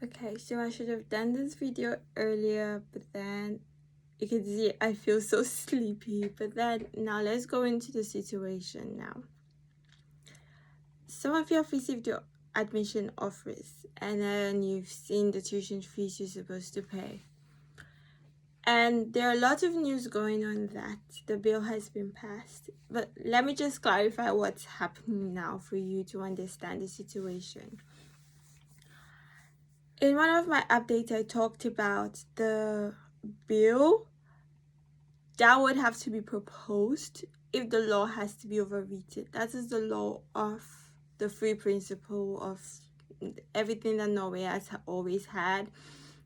Okay, so I should have done this video earlier, but then you can see I feel so sleepy. But then now let's go into the situation now. Some of you have received your admission offers, and then you've seen the tuition fees you're supposed to pay. And there are a lot of news going on that the bill has been passed. But let me just clarify what's happening now for you to understand the situation. In one of my updates, I talked about the bill that would have to be proposed if the law has to be overwritten. That is the law of the free principle of everything that Norway has always had.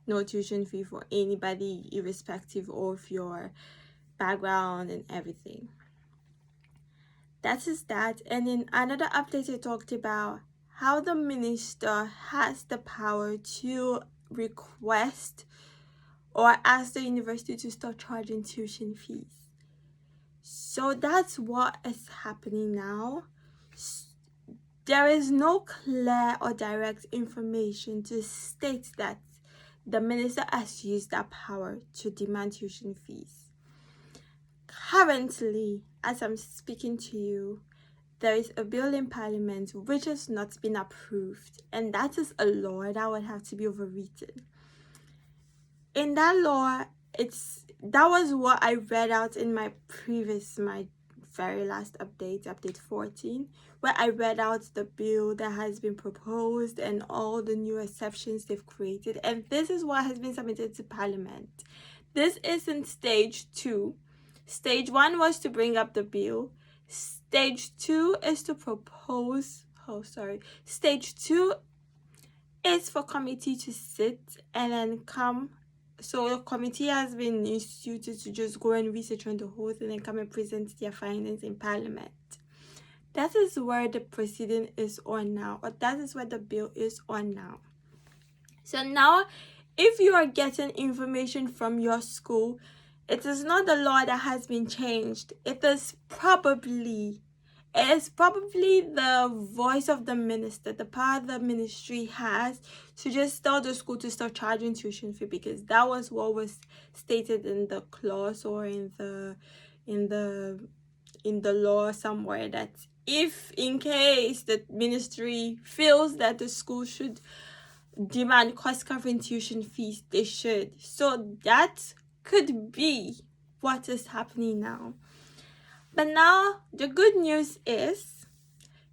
No tuition fee for anybody, irrespective of your background and everything. That is that. And in another update, I talked about how the minister has the power to request or ask the university to start charging tuition fees. So that's what is happening now. There is no clear or direct information to state that the minister has used that power to demand tuition fees. Currently, as I'm speaking to you, there is a bill in parliament which has not been approved, and that is a law that would have to be overwritten. In that law, that was what I read out in my very last update 14, where I read out the bill that has been proposed and all the new exceptions they've created. And this is what has been submitted to Parliament. This is in stage 2. Stage 1 was to bring up the bill. Stage 2 is to propose. Stage 2 is for committee to sit and then come. So the committee has been instituted to just go and research on the whole thing and come and present their findings in Parliament. That is where the proceeding is on now, or that is where the bill is on now. So now, if you are getting information from your school, it is not the law that has been changed. It is probably the voice of the minister, the power the ministry has to just tell the school to start charging tuition fee, because that was what was stated in the clause or in the law somewhere, that if in case the ministry feels that the school should demand cost covering tuition fees, they should. So that could be what is happening now. But now the good news is,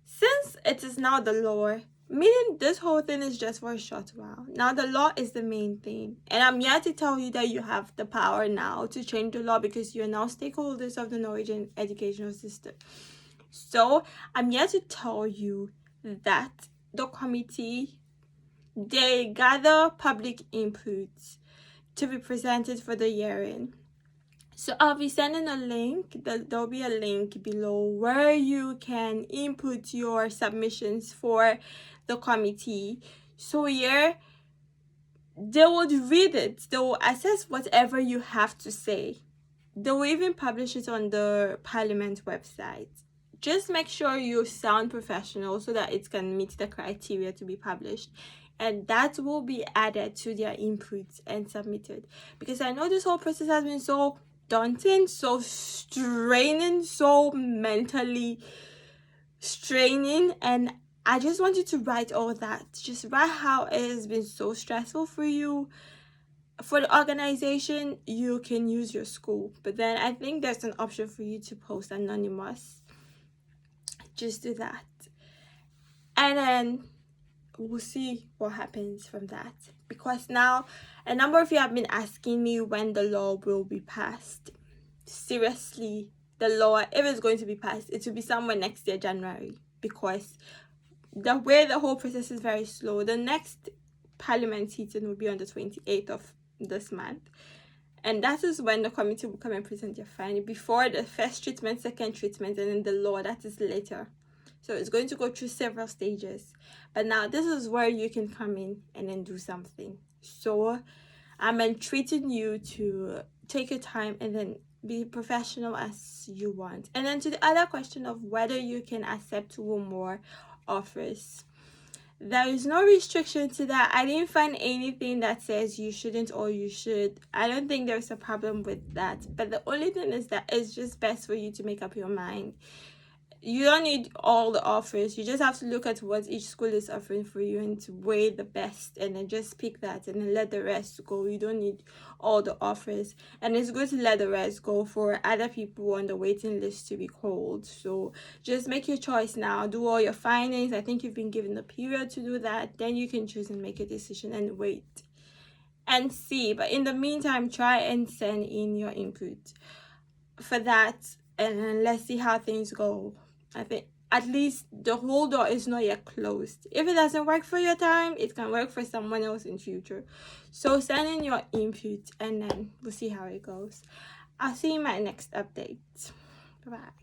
since it is now the law, meaning this whole thing is just for a short while. Now the law is the main thing, and I'm here to tell you that you have the power now to change the law, because you're now stakeholders of the Norwegian educational system. So I'm here to tell you that the committee, they gather public inputs to be presented for the hearing. So I'll be sending a link. There'll be a link below where you can input your submissions for the committee. So here, they would read it. They will assess whatever you have to say. They will even publish it on the Parliament website. Just make sure you sound professional so that it can meet the criteria to be published. And that will be added to their inputs and submitted. Because I know this whole process has been so daunting, so straining, so mentally straining, and I just want you to write all that. Just write how it has been so stressful for you. For the organization, you can use your school, but then I think there's an option for you to post anonymous. Just do that, and then we'll see what happens from that. Because now a number of you have been asking me when the law will be passed. Seriously, the law, if it's going to be passed, it will be somewhere next year, January, because the way the whole process is very slow. The next parliament sitting will be on the 28th of this month, and that is when the committee will come and present their finding, before the first treatment, second treatment, and then the law, that is later. So it's going to go through several stages. But now this is where you can come in and then do something. So I'm entreating you to take your time and then be professional as you want. And then to the other question of whether you can accept 2 or more offers. There is no restriction to that. I didn't find anything that says you shouldn't or you should. I don't think there's a problem with that. But the only thing is that it's just best for you to make up your mind. You don't need all the offers. You just have to look at what each school is offering for you and to weigh the best, and then just pick that and then let the rest go. You don't need all the offers, and it's good to let the rest go for other people on the waiting list to be called. So just make your choice now. Do all your findings. I think you've been given the period to do that. Then you can choose and make a decision and wait and see. But in the meantime, try and send in your input for that, and then let's see how things go. I think at least the whole door is not yet closed. If it doesn't work for your time, it can work for someone else in future. So send in your input and then we'll see how it goes. I'll see you in my next update. Bye bye.